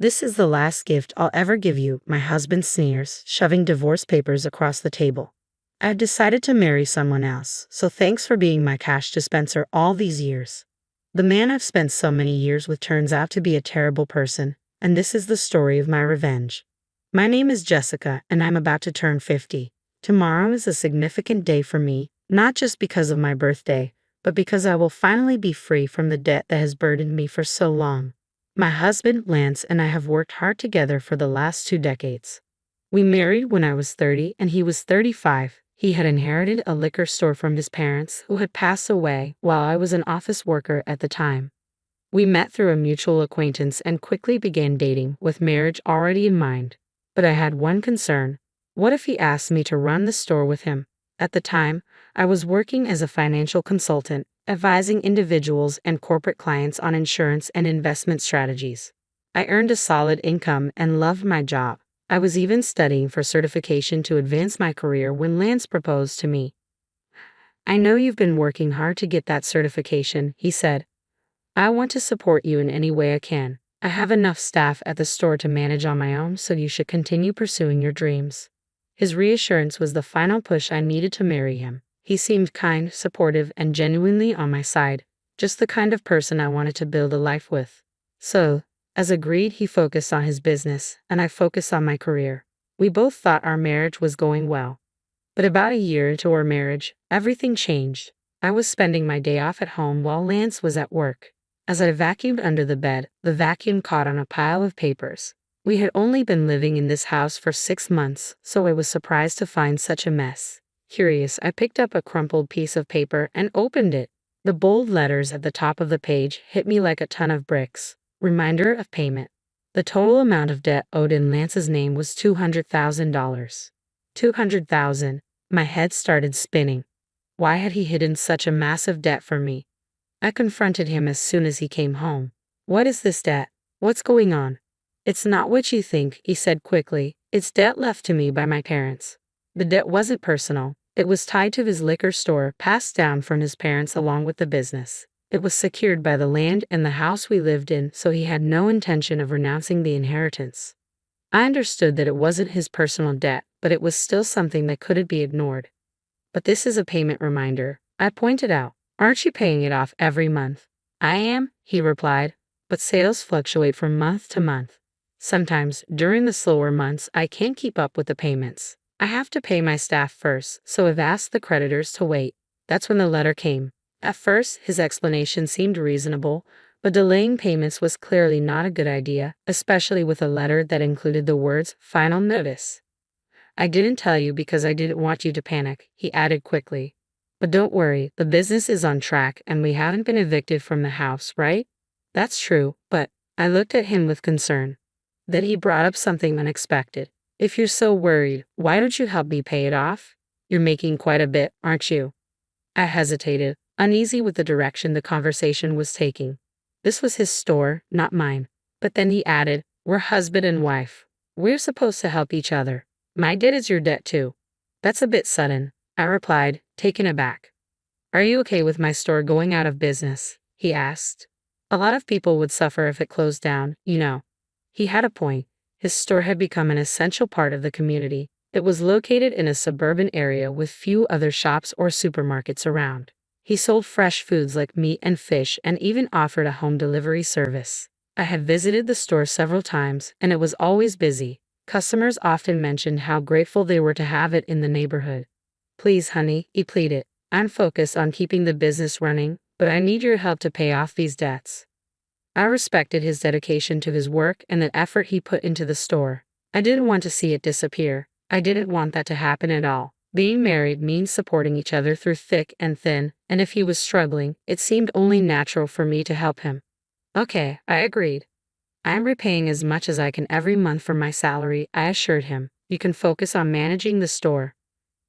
This is the last gift I'll ever give you, my husband sneers, shoving divorce papers across the table. I've decided to marry someone else, so thanks for being my cash dispenser all these years. The man I've spent so many years with turns out to be a terrible person, and this is the story of my revenge. My name is Jessica, and I'm about to turn 50. Tomorrow is a significant day for me, not just because of my birthday, but because I will finally be free from the debt that has burdened me for so long. My husband, Lance, and I have worked hard together for the last 2 decades. We married when I was 30 and he was 35. He had inherited a liquor store from his parents, who had passed away while I was an office worker at the time. We met through a mutual acquaintance and quickly began dating, with marriage already in mind. But I had one concern. What if he asked me to run the store with him? At the time, I was working as a financial consultant, advising individuals and corporate clients on insurance and investment strategies. I earned a solid income and loved my job. I was even studying for certification to advance my career when Lance proposed to me. "I know you've been working hard to get that certification," he said. "I want to support you in any way I can. I have enough staff at the store to manage on my own, so you should continue pursuing your dreams." His reassurance was the final push I needed to marry him. He seemed kind, supportive, and genuinely on my side, just the kind of person I wanted to build a life with. So, as agreed, he focused on his business, and I focused on my career. We both thought our marriage was going well. But about a year into our marriage, everything changed. I was spending my day off at home while Lance was at work. As I vacuumed under the bed, the vacuum caught on a pile of papers. We had only been living in this house for 6 months, so I was surprised to find such a mess. Curious, I picked up a crumpled piece of paper and opened it. The bold letters at the top of the page hit me like a ton of bricks. Reminder of payment. The total amount of debt owed in Lance's name was $200,000. $200,000. My head started spinning. Why had he hidden such a massive debt from me? I confronted him as soon as he came home. "What is this debt? What's going on?" "It's not what you think," he said quickly. "It's debt left to me by my parents." The debt wasn't personal. It was tied to his liquor store, passed down from his parents along with the business. It was secured by the land and the house we lived in, so he had no intention of renouncing the inheritance. I understood that it wasn't his personal debt, but it was still something that couldn't be ignored. "But this is a payment reminder," I pointed out. "Aren't you paying it off every month?" "I am," he replied, "but sales fluctuate from month to month. Sometimes, during the slower months, I can't keep up with the payments. I have to pay my staff first, so I've asked the creditors to wait." That's when the letter came. At first, his explanation seemed reasonable, but delaying payments was clearly not a good idea, especially with a letter that included the words "final notice." "I didn't tell you because I didn't want you to panic," he added quickly. "But don't worry, the business is on track and we haven't been evicted from the house, right?" "That's true, but..." I looked at him with concern. Then he brought up something unexpected. "If you're so worried, why don't you help me pay it off? You're making quite a bit, aren't you?" I hesitated, uneasy with the direction the conversation was taking. This was his store, not mine. But then he added, "We're husband and wife. We're supposed to help each other. My debt is your debt too." "That's a bit sudden," I replied, taken aback. "Are you okay with my store going out of business?" he asked. "A lot of people would suffer if it closed down, you know." He had a point. His store had become an essential part of the community. It was located in a suburban area with few other shops or supermarkets around. He sold fresh foods like meat and fish and even offered a home delivery service. I had visited the store several times, and it was always busy. Customers often mentioned how grateful they were to have it in the neighborhood. "Please, honey," he pleaded. "I'm focused on keeping the business running, but I need your help to pay off these debts." I respected his dedication to his work and the effort he put into the store. I didn't want to see it disappear. I didn't want that to happen at all. Being married means supporting each other through thick and thin, and if he was struggling, it seemed only natural for me to help him. "Okay," I agreed. "I'm repaying as much as I can every month from my salary," I assured him. "You can focus on managing the store."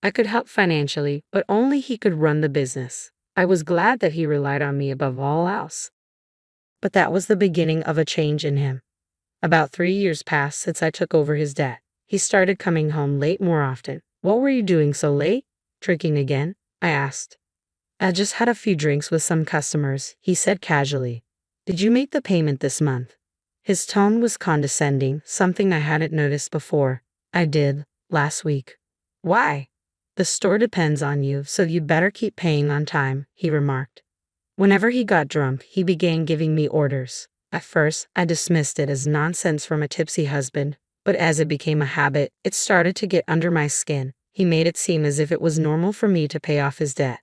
I could help financially, but only he could run the business. I was glad that he relied on me above all else. But that was the beginning of a change in him. About 3 years passed since I took over his debt. He started coming home late more often. "What were you doing so late? Drinking again?" I asked. "I just had a few drinks with some customers," he said casually. "Did you make the payment this month?" His tone was condescending, something I hadn't noticed before. I did, last week. Why? The store depends on you, so you'd better keep paying on time, he remarked. Whenever he got drunk, he began giving me orders. At first, I dismissed it as nonsense from a tipsy husband, but as it became a habit, it started to get under my skin. He made it seem as if it was normal for me to pay off his debt.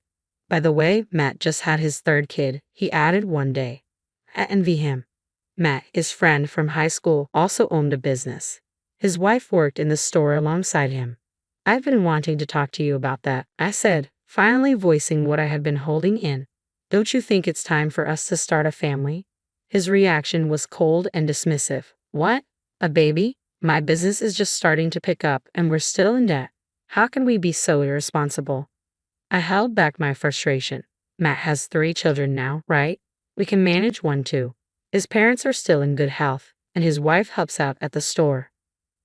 By the way, Matt just had his third kid, he added one day. I envy him. Matt, his friend from high school, also owned a business. His wife worked in the store alongside him. I've been wanting to talk to you about that, I said, finally voicing what I had been holding in. Don't you think it's time for us to start a family? His reaction was cold and dismissive. What? A baby? My business is just starting to pick up and we're still in debt. How can we be so irresponsible? I held back my frustration. Matt has 3 children now, right? We can manage one too. His parents are still in good health, and his wife helps out at the store.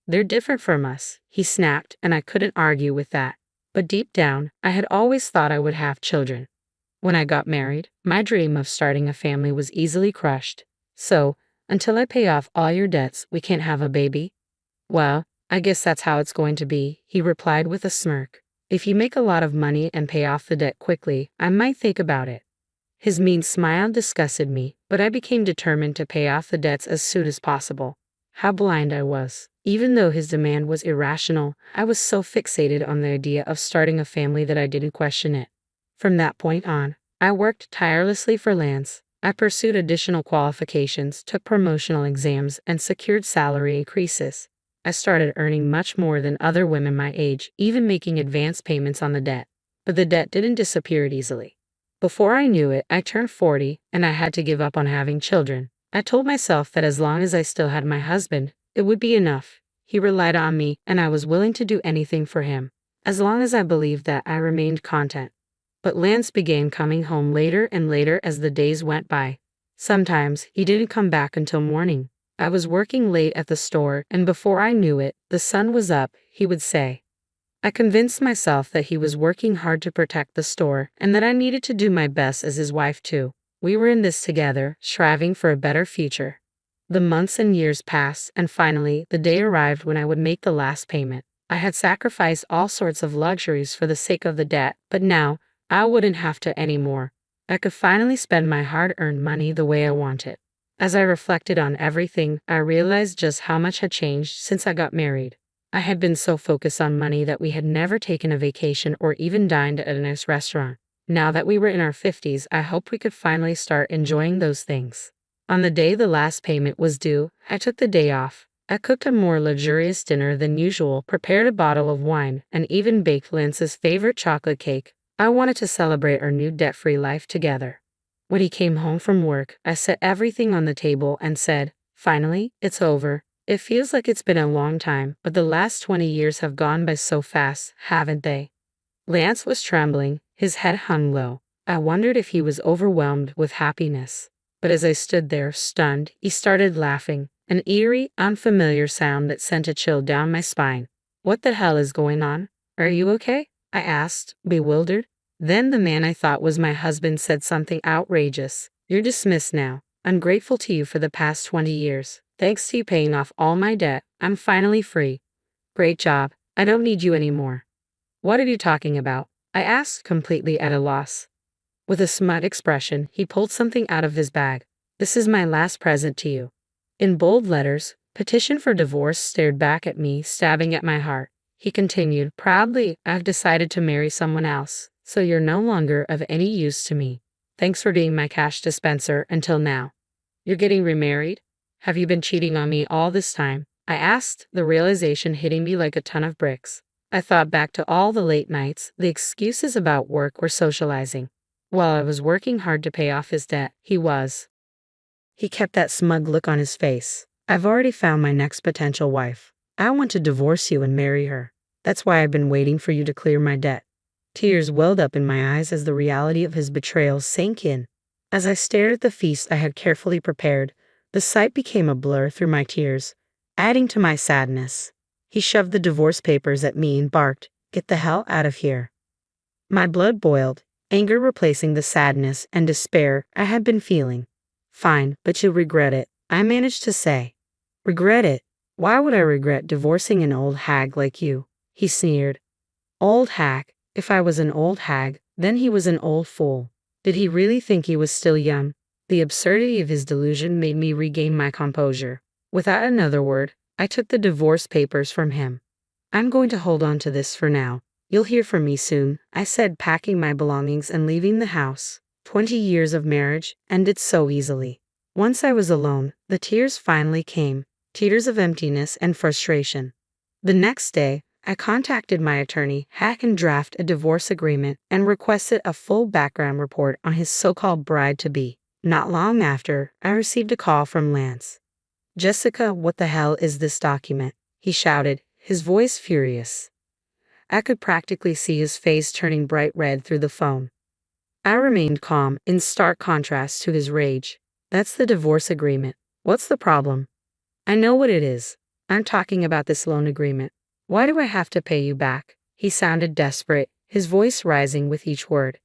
They're different from us, he snapped, and I couldn't argue with that. But deep down, I had always thought I would have children. When I got married, my dream of starting a family was easily crushed. So, until I pay off all your debts, we can't have a baby? Well, I guess that's how it's going to be, he replied with a smirk. If you make a lot of money and pay off the debt quickly, I might think about it. His mean smile disgusted me, but I became determined to pay off the debts as soon as possible. How blind I was. Even though his demand was irrational, I was so fixated on the idea of starting a family that I didn't question it. From that point on, I worked tirelessly for Lance. I pursued additional qualifications, took promotional exams, and secured salary increases. I started earning much more than other women my age, even making advance payments on the debt. But the debt didn't disappear easily. Before I knew it, I turned 40, and I had to give up on having children. I told myself that as long as I still had my husband, it would be enough. He relied on me, and I was willing to do anything for him. As long as I believed that, I remained content. But Lance began coming home later and later as the days went by. Sometimes, he didn't come back until morning. I was working late at the store, and before I knew it, the sun was up, he would say. I convinced myself that he was working hard to protect the store, and that I needed to do my best as his wife too. We were in this together, striving for a better future. The months and years passed, and finally, the day arrived when I would make the last payment. I had sacrificed all sorts of luxuries for the sake of the debt, but now, I wouldn't have to anymore. I could finally spend my hard-earned money the way I wanted. As I reflected on everything, I realized just how much had changed since I got married. I had been so focused on money that we had never taken a vacation or even dined at a nice restaurant. Now that we were in our 50s, I hoped we could finally start enjoying those things. On the day the last payment was due, I took the day off. I cooked a more luxurious dinner than usual, prepared a bottle of wine, and even baked Lance's favorite chocolate cake. I wanted to celebrate our new debt-free life together. When he came home from work, I set everything on the table and said, "Finally, it's over. It feels like it's been a long time, but the last 20 years have gone by so fast, haven't they?" Lance was trembling, his head hung low. I wondered if he was overwhelmed with happiness. But as I stood there, stunned, he started laughing, an eerie, unfamiliar sound that sent a chill down my spine. "What the hell is going on? Are you okay?" I asked, bewildered. Then the man I thought was my husband said something outrageous. "You're dismissed now. I'm grateful to you for the past 20 years. Thanks to you paying off all my debt, I'm finally free. Great job. I don't need you anymore." "What are you talking about?" I asked, completely at a loss. With a smug expression, he pulled something out of his bag. "This is my last present to you." In bold letters, "Petition for divorce" stared back at me, stabbing at my heart. He continued, proudly, "I've decided to marry someone else, so you're no longer of any use to me. Thanks for being my cash dispenser until now." "You're getting remarried? Have you been cheating on me all this time?" I asked, the realization hitting me like a ton of bricks. I thought back to all the late nights, the excuses about work or socializing. While I was working hard to pay off his debt, he was. He kept that smug look on his face. "I've already found my next potential wife. I want to divorce you and marry her. That's why I've been waiting for you to clear my debt." Tears welled up in my eyes as the reality of his betrayal sank in. As I stared at the feast I had carefully prepared, the sight became a blur through my tears, adding to my sadness. He shoved the divorce papers at me and barked, "Get the hell out of here." My blood boiled, anger replacing the sadness and despair I had been feeling. "Fine, but you'll regret it. I managed to say. Regret it? Why would I regret divorcing an old hag like you? He sneered. Old hag? If I was an old hag, then he was an old fool. Did he really think he was still young? The absurdity of his delusion made me regain my composure. Without another word, I took the divorce papers from him. I'm going to hold on to this for now. You'll hear from me soon, I said, packing my belongings and leaving the house. 20 years of marriage ended so easily. Once I was alone, the tears finally came, tears of emptiness and frustration. The next day, I contacted my attorney, had him draft a divorce agreement, and requested a full background report on his so-called bride-to-be. Not long after, I received a call from Lance. Jessica, what the hell is this document? He shouted, his voice furious. I could practically see his face turning bright red through the phone. I remained calm, in stark contrast to his rage. That's the divorce agreement. What's the problem? I know what it is. I'm talking about this loan agreement. Why do I have to pay you back? He sounded desperate, his voice rising with each word.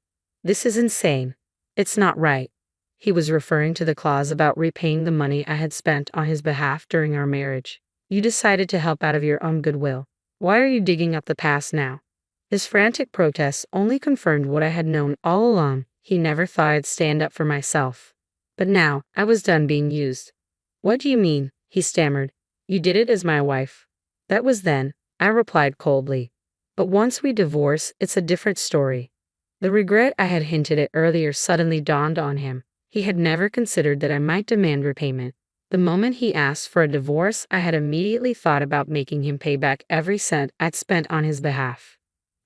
This is insane. It's not right. He was referring to the clause about repaying the money I had spent on his behalf during our marriage. You decided to help out of your own goodwill. Why are you digging up the past now? His frantic protests only confirmed what I had known all along. He never thought I'd stand up for myself. But now, I was done being used. What do you mean? He stammered. You did it as my wife. That was then, I replied coldly. But once we divorce, it's a different story. The regret I had hinted at earlier suddenly dawned on him. He had never considered that I might demand repayment. The moment he asked for a divorce, I had immediately thought about making him pay back every cent I'd spent on his behalf.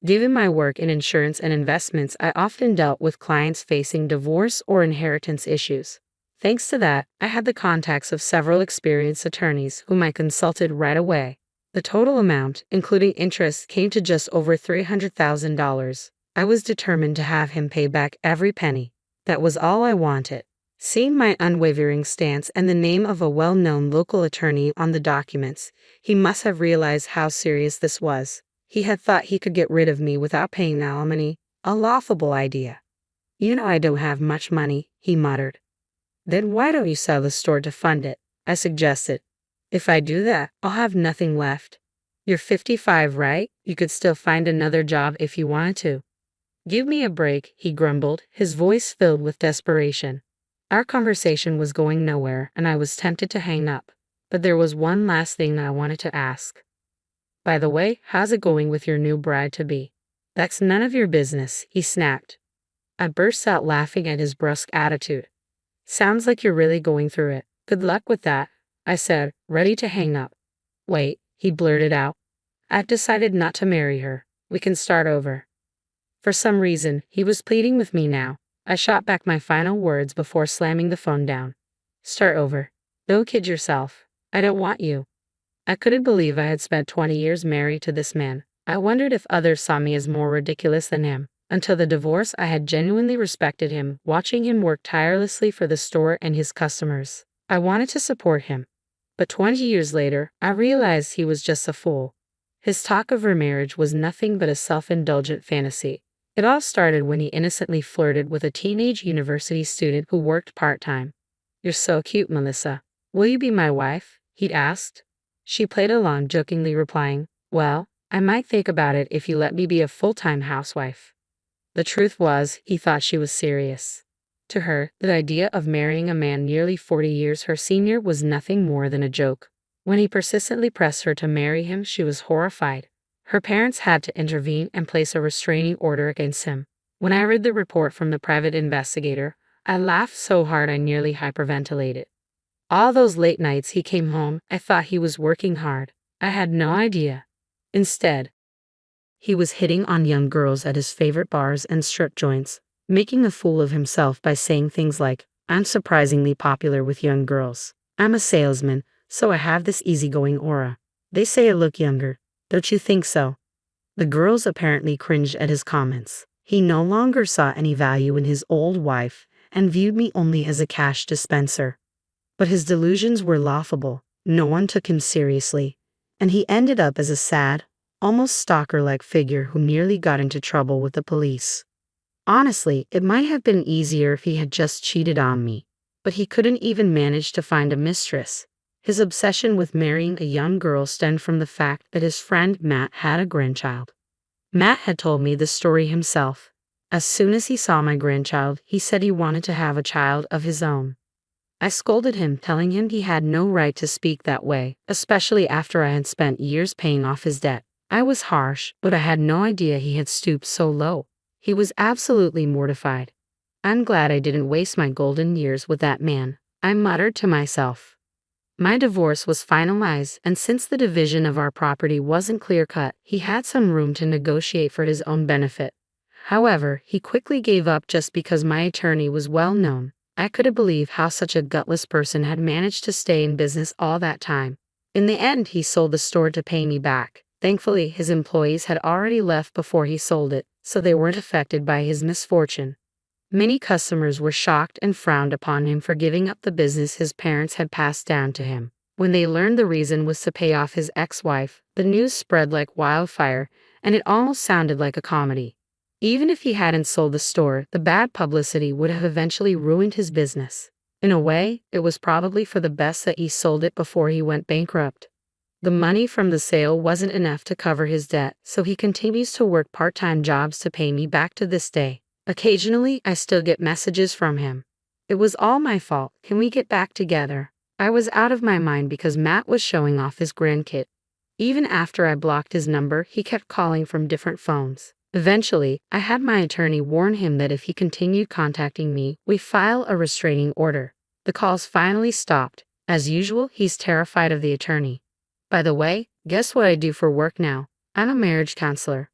Given my work in insurance and investments, I often dealt with clients facing divorce or inheritance issues. Thanks to that, I had the contacts of several experienced attorneys whom I consulted right away. The total amount, including interest, came to just over $300,000. I was determined to have him pay back every penny. That was all I wanted. Seeing my unwavering stance and the name of a well-known local attorney on the documents, he must have realized how serious this was. He had thought he could get rid of me without paying alimony, a laughable idea. You know I don't have much money, he muttered. Then why don't you sell the store to fund it? I suggested. If I do that, I'll have nothing left. You're 55, right? You could still find another job if you wanted to. Give me a break, he grumbled, his voice filled with desperation. Our conversation was going nowhere, and I was tempted to hang up. But there was one last thing I wanted to ask. By the way, how's it going with your new bride-to-be? That's none of your business, he snapped. I burst out laughing at his brusque attitude. Sounds like you're really going through it. Good luck with that, I said, ready to hang up. Wait, he blurted out. I've decided not to marry her. We can start over. For some reason, he was pleading with me now. I shot back my final words before slamming the phone down. Start over. Don't kid yourself. I don't want you. I couldn't believe I had spent 20 years married to this man. I wondered if others saw me as more ridiculous than him. Until the divorce, I had genuinely respected him, watching him work tirelessly for the store and his customers. I wanted to support him. But 20 years later, I realized he was just a fool. His talk of remarriage was nothing but a self-indulgent fantasy. It all started when he innocently flirted with a teenage university student who worked part-time. You're so cute, Melissa. Will you be my wife? He'd asked. She played along, jokingly replying, well, I might think about it if you let me be a full-time housewife. The truth was, he thought she was serious. To her, the idea of marrying a man nearly 40 years her senior was nothing more than a joke. When he persistently pressed her to marry him, she was horrified. Her parents had to intervene and place a restraining order against him. When I read the report from the private investigator, I laughed so hard I nearly hyperventilated. All those late nights he came home, I thought he was working hard. I had no idea. Instead, he was hitting on young girls at his favorite bars and strip joints, making a fool of himself by saying things like, I'm surprisingly popular with young girls. I'm a salesman, so I have this easygoing aura. They say I look younger. Don't you think so? The girls apparently cringed at his comments. He no longer saw any value in his old wife and viewed me only as a cash dispenser. But his delusions were laughable. No one took him seriously, and he ended up as a sad, almost stalker-like figure who nearly got into trouble with the police. Honestly, it might have been easier if he had just cheated on me. but he couldn't even manage to find a mistress. His obsession with marrying a young girl stemmed from the fact that his friend Matt had a grandchild. Matt had told me this story himself. As soon as he saw my grandchild, he said he wanted to have a child of his own. I scolded him, telling him he had no right to speak that way, especially after I had spent years paying off his debt. I was harsh, but I had no idea he had stooped so low. He was absolutely mortified. I'm glad I didn't waste my golden years with that man, I muttered to myself. My divorce was finalized, and since the division of our property wasn't clear-cut, he had some room to negotiate for his own benefit. However, he quickly gave up just because my attorney was well known. I couldn't believe how such a gutless person had managed to stay in business all that time. In the end, he sold the store to pay me back. Thankfully, his employees had already left before he sold it, so they weren't affected by his misfortune. Many customers were shocked and frowned upon him for giving up the business his parents had passed down to him. When they learned the reason was to pay off his ex-wife, the news spread like wildfire, and it almost sounded like a comedy. Even if he hadn't sold the store, the bad publicity would have eventually ruined his business. In a way, it was probably for the best that he sold it before he went bankrupt. The money from the sale wasn't enough to cover his debt, so he continues to work part-time jobs to pay me back to this day. Occasionally, I still get messages from him. It was all my fault. Can we get back together? I was out of my mind because Matt was showing off his grandkid. Even after I blocked his number, he kept calling from different phones. Eventually, I had my attorney warn him that if he continued contacting me, we'd file a restraining order. The calls finally stopped. As usual, he's terrified of the attorney. By the way, guess what I do for work now? I'm a marriage counselor.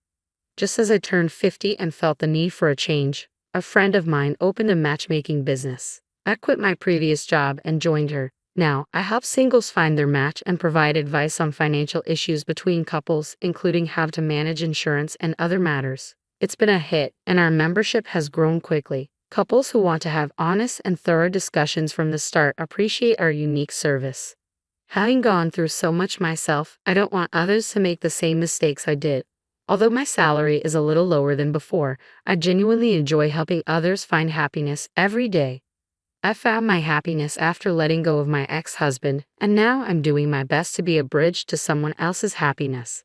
Just as I turned 50 and felt the need for a change, a friend of mine opened a matchmaking business. I quit my previous job and joined her. Now, I help singles find their match and provide advice on financial issues between couples, including how to manage insurance and other matters. It's been a hit, and our membership has grown quickly. Couples who want to have honest and thorough discussions from the start appreciate our unique service. Having gone through so much myself, I don't want others to make the same mistakes I did. Although my salary is a little lower than before, I genuinely enjoy helping others find happiness every day. I found my happiness after letting go of my ex-husband, and now I'm doing my best to be a bridge to someone else's happiness.